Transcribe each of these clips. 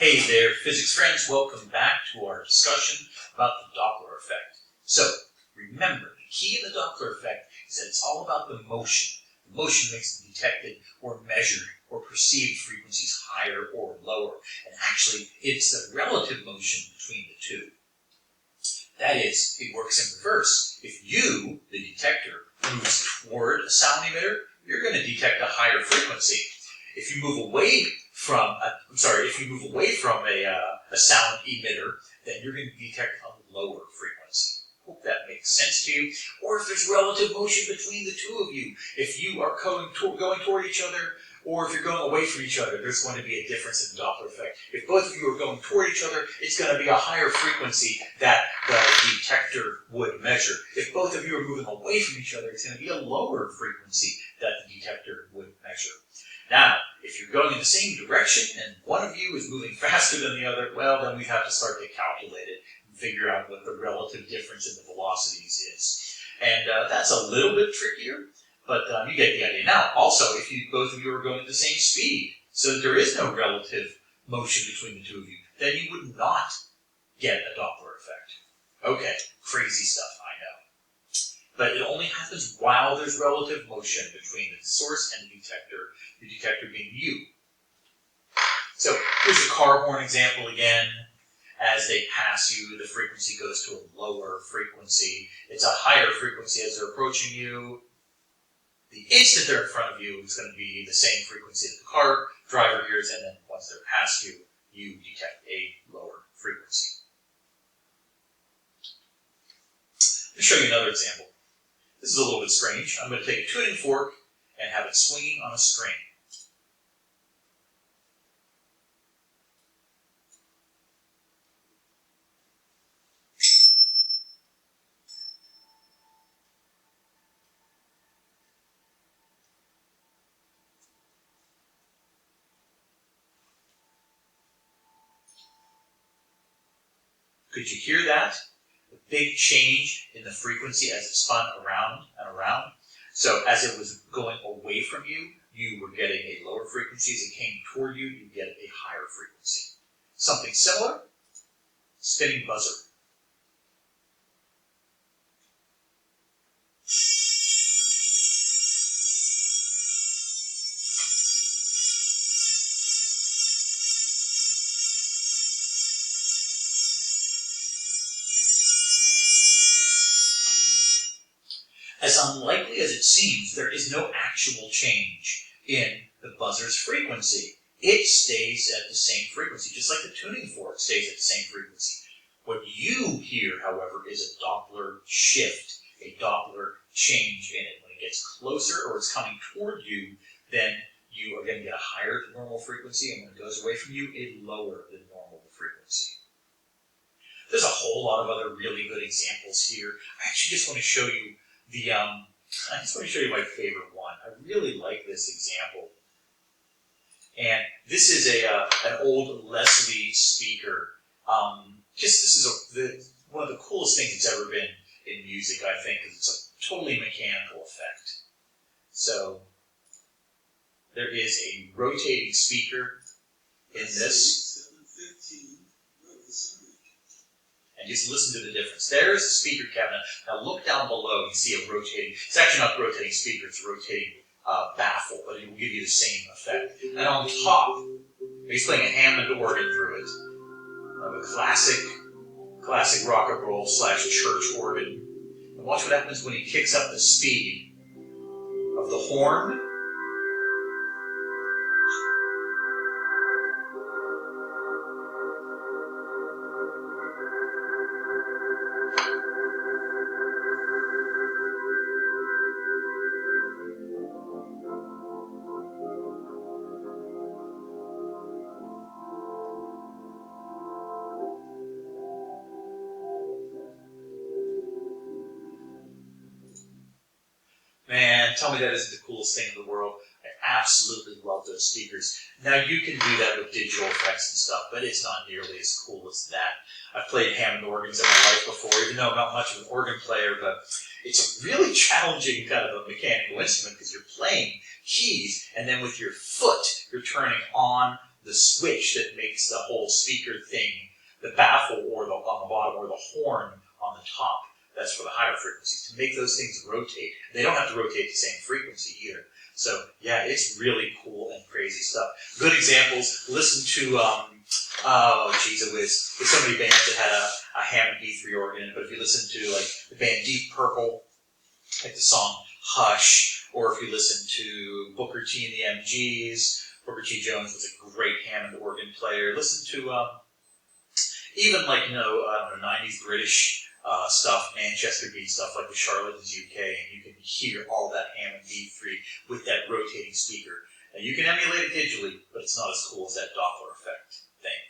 Hey there, physics friends. Welcome back to our discussion about the Doppler effect. So, remember, the key in the Doppler effect is that it's all about the motion. The motion makes the detected or measured or perceived frequencies higher or lower. And actually, it's the relative motion between the two. That is, it works in reverse. If you, the detector, moves toward a sound emitter, you're going to detect a higher frequency. If you move away from a sound emitter, then you're going to detect a lower frequency. Hope that makes sense to you. Or if there's relative motion between the two of you, if you are going toward each other, or if you're going away from each other, there's going to be a difference in the Doppler effect. If both of you are going toward each other, it's going to be a higher frequency that the detector would measure. If both of you are moving away from each other, it's going to be a lower frequency that the detector would measure. Now, if you're going in the same direction and one of you is moving faster than the other, well, then we have to start to calculate it and figure out what the relative difference in the velocities is. And that's a little bit trickier, but you get the idea. Now, also, if both of you are going at the same speed, so that there is no relative motion between the two of you, then you would not get a Doppler effect. Okay, crazy stuff, I know. But it only happens while there's relative motion between the source and the detector being you. So here's a car horn example again. As they pass you, the frequency goes to a lower frequency. It's a higher frequency as they're approaching you. The instant they're in front of you, it's going to be the same frequency that the car driver hears, and then once they're past you, you detect a lower frequency. Let me show you another example. This is a little bit strange. I'm going to take a tuning fork and have it swinging on a string. Could you hear that? A big change in the frequency as it spun around and around. So as it was going away from you, you were getting a lower frequency. As it came toward you, you get a higher frequency. Something similar, spinning buzzer. As unlikely as it seems, there is no actual change in the buzzer's frequency. It stays at the same frequency, just like the tuning fork stays at the same frequency. What you hear, however, is a Doppler shift, a Doppler change in it. When it gets closer or it's coming toward you, then you are going to get a higher than normal frequency, and when it goes away from you, a lower than normal frequency. There's a whole lot of other really good examples here. I actually just want to show you my favorite one. I really like this example. And this is an old Leslie speaker. This is one of the coolest things that's ever been in music, I think, because it's a totally mechanical effect. So there is a rotating speaker in this. And just listen to the difference. There's the speaker cabinet. Now look down below. You see a rotating, it's actually not a rotating speaker, it's a rotating baffle, but it will give you the same effect. And on top, he's playing a Hammond organ through it. A classic rock and roll / church organ. And watch what happens when he kicks up the speed of the horn. Man, tell me that isn't the coolest thing in the world. I absolutely love those speakers. Now, you can do that with digital effects and stuff, but it's not nearly as cool as that. I've played Hammond organs in my life before, even though I'm not much of an organ player, but it's a really challenging kind of a mechanical instrument because you're playing keys, and then with your foot, you're turning on the switch that makes the whole speaker thing, the baffle or on the bottom or the horn on the top, that's for the higher frequency, to make those things rotate. They don't have to rotate the same frequency either. So yeah, it's really cool and crazy stuff. Good examples, listen to, it was so many bands that had a Hammond B3 organ in it, but if you listen to like the band Deep Purple, like the song Hush, or if you listen to Booker T and the MGs, Booker T. Jones was a great Hammond organ player. Listen to even like, 90s British stuff, Manchester beat stuff like the Charlatans UK, and you can hear all that Hammond B3 with that rotating speaker. Now you can emulate it digitally, but it's not as cool as that Doppler effect thing.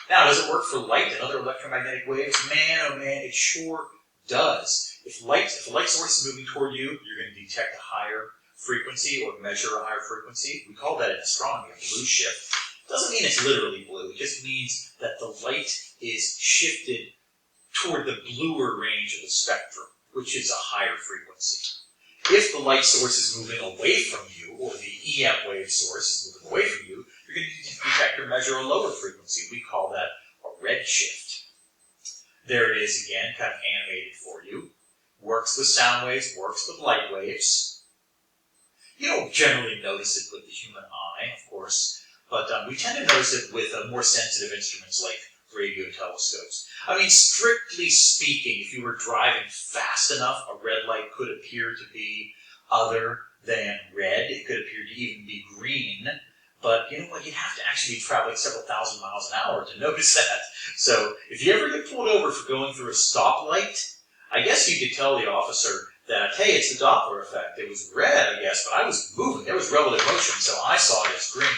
Now, does it work for light and other electromagnetic waves? Man, oh man, it sure does. If a light source is moving toward you, you're going to detect a higher frequency or measure a higher frequency. We call that in astronomy a blue shift. Doesn't mean it's literally blue. It just means that the light is shifted toward the bluer range of the spectrum, which is a higher frequency. If the light source is moving away from you, or the EM wave source is moving away from you, you're going to detect or measure a lower frequency. We call that a red shift. There it is again, kind of animated for you. Works with sound waves, works with light waves. You don't generally notice it with the human eye, of course, but we tend to notice it with more sensitive instruments like radio telescopes. I mean, strictly speaking, if you were driving fast enough, a red light could appear to be other than red. It could appear to even be green. But you know what? You'd have to actually be traveling several thousand miles an hour to notice that. So if you ever get pulled over for going through a stoplight, I guess you could tell the officer that, hey, it's the Doppler effect. It was red, I guess, but I was moving. There was relative motion, so I saw it as green.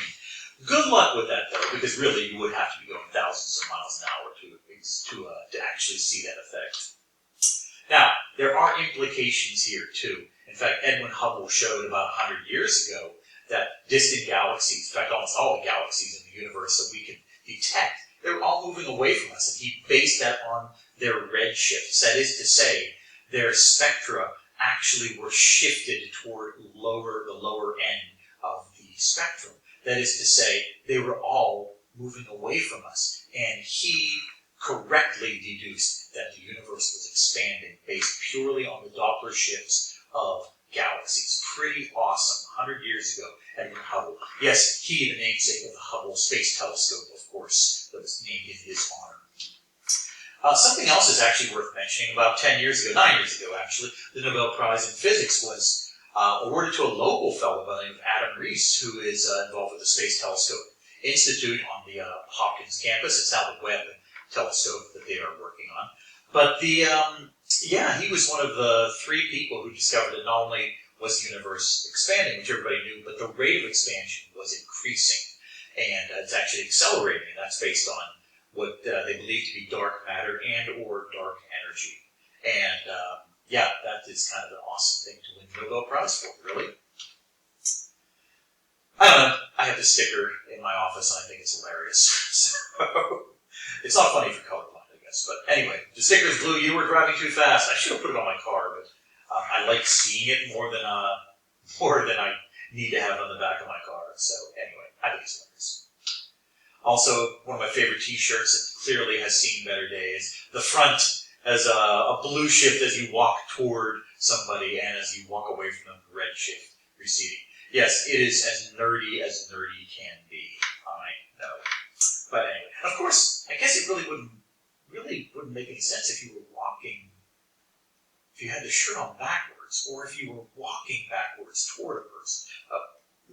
Good luck with that, though, because really you would have to be going thousands of miles an hour to actually see that effect. Now, there are implications here, too. In fact, Edwin Hubble showed about 100 years ago that distant galaxies, in fact, almost all the galaxies in the universe that we can detect, they're all moving away from us, and he based that on their redshifts. That is to say, their spectra actually were shifted toward the lower end of the spectrum. That is to say, they were all moving away from us. And he correctly deduced that the universe was expanding based purely on the Doppler shifts of galaxies. Pretty awesome. 100 years ago, Edwin Hubble. Yes, he, the namesake of the Hubble Space Telescope, of course, that was named in his honor. Something else is actually worth mentioning. About 9 years ago actually, the Nobel Prize in Physics was awarded to a local fellow by the name of Adam Rees, who is involved with the Space Telescope Institute on the Hopkins campus. It's now the Webb telescope that they are working on. But he was one of the 3 people who discovered that not only was the universe expanding, which everybody knew, but the rate of expansion was increasing. And it's actually accelerating, and that's based on what they believe to be dark matter and or dark energy. And that is kind of an awesome thing to win the Nobel Prize for, really. I don't know. I have this sticker in my office, and I think it's hilarious. So it's not funny for colorblind, I guess. But anyway, the sticker's blue. You were driving too fast. I should have put it on my car, but I like seeing it more than I need to have it on the back of my car. So anyway, I think it's hilarious. Also, one of my favorite T-shirts that clearly has seen better days. The front has a blue shift as you walk toward somebody, and as you walk away from them, red shift receding. Yes, it is as nerdy can be. I know. But anyway, of course, I guess it really wouldn't make any sense if you were walking, if you had the shirt on backwards, or if you were walking backwards toward a person.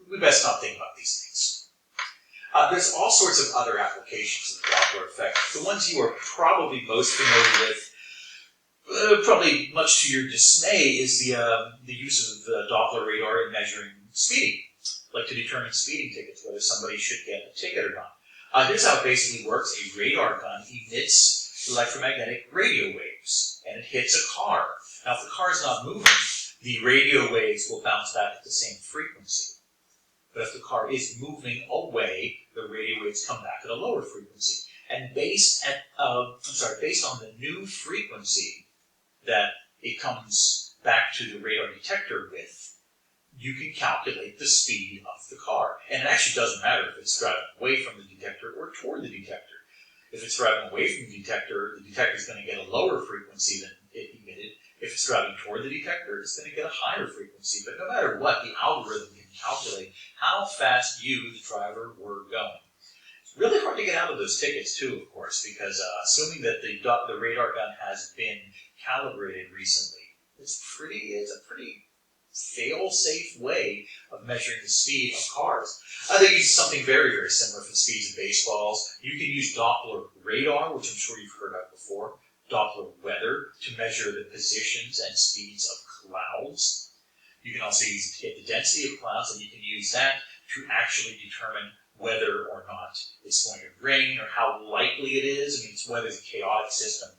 We best not think about these things. There's all sorts of other applications of the Doppler effect. The ones you are probably most familiar with, probably much to your dismay, is the use of Doppler radar in measuring speeding, like to determine speeding tickets, whether somebody should get a ticket or not. Here's how it basically works. A radar gun emits electromagnetic radio waves, and it hits a car. Now, if the car is not moving, the radio waves will bounce back at the same frequency. But if the car is moving away, the radio waves come back at a lower frequency. And based on the new frequency that it comes back to the radar detector with, you can calculate the speed of the car. And it actually doesn't matter if it's driving away from the detector or toward the detector. If it's driving away from the detector is going to get a lower frequency than it emitted. If it's driving toward the detector, it's going to get a higher frequency. But no matter what, the algorithm can calculate how fast you, the driver, were going. It's really hard to get out of those tickets, too, of course, because assuming that the radar gun has been calibrated recently, it's a pretty fail-safe way of measuring the speed of cars. They use something very, very similar for the speeds of baseballs. You can use Doppler radar, which I'm sure you've heard of before, Doppler weather to measure the positions and speeds of clouds. You can also get the density of clouds, and you can use that to actually determine whether or not it's going to rain or how likely it is. I mean, weather's a chaotic system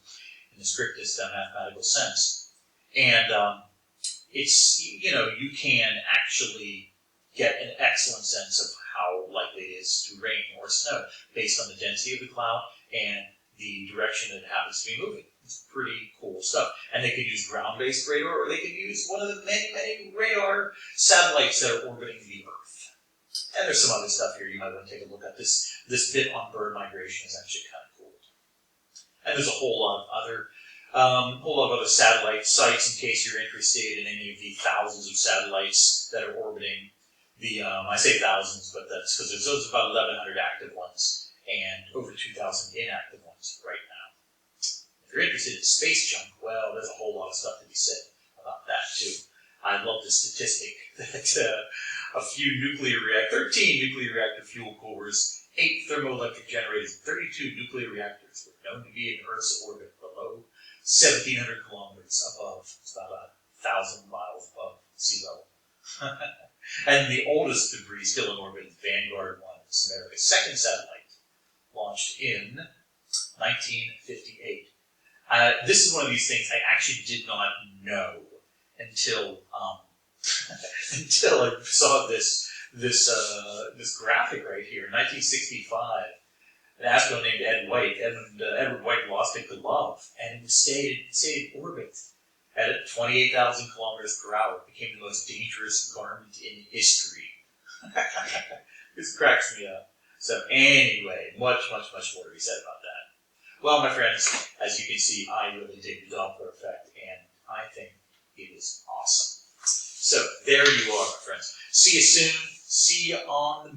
in the strictest mathematical sense. And you can actually get an excellent sense of how likely it is to rain or snow based on the density of the cloud and the direction that it happens to be moving. It's pretty cool stuff. And they can use ground-based radar, or they can use one of the many, many radar satellites that are orbiting the Earth. And there's some other stuff here you might want to take a look at. This bit on bird migration is actually kind of cool. And there's a whole lot of other satellite sites in case you're interested in any of the thousands of satellites that are orbiting the, I say thousands, but that's because there's about 1,100 active ones and over 2,000 inactive ones right now. If you're interested in space junk, well, there's a whole lot of stuff to be said about that too. I love the statistic that 13 nuclear reactor fuel coolers, 8 thermoelectric generators, 32 nuclear reactors were known to be in Earth's orbit below 1,700 kilometers above. It's about 1,000 miles above sea level. And the oldest debris still in orbit is Vanguard 1. It's America's second satellite, launched in 1958. This is one of these things I actually did not know until until I saw this graphic right here. In 1965, an astronaut named Edward White lost it to love, and it stayed in orbit at 28,000 kilometers per hour. It became the most dangerous garment in history. This cracks me up. So anyway, much more to be said about that. Well, my friends, as you can see, I really dig the Doppler effect, and I think it is awesome. So there you are, my friends. See you soon. See you on the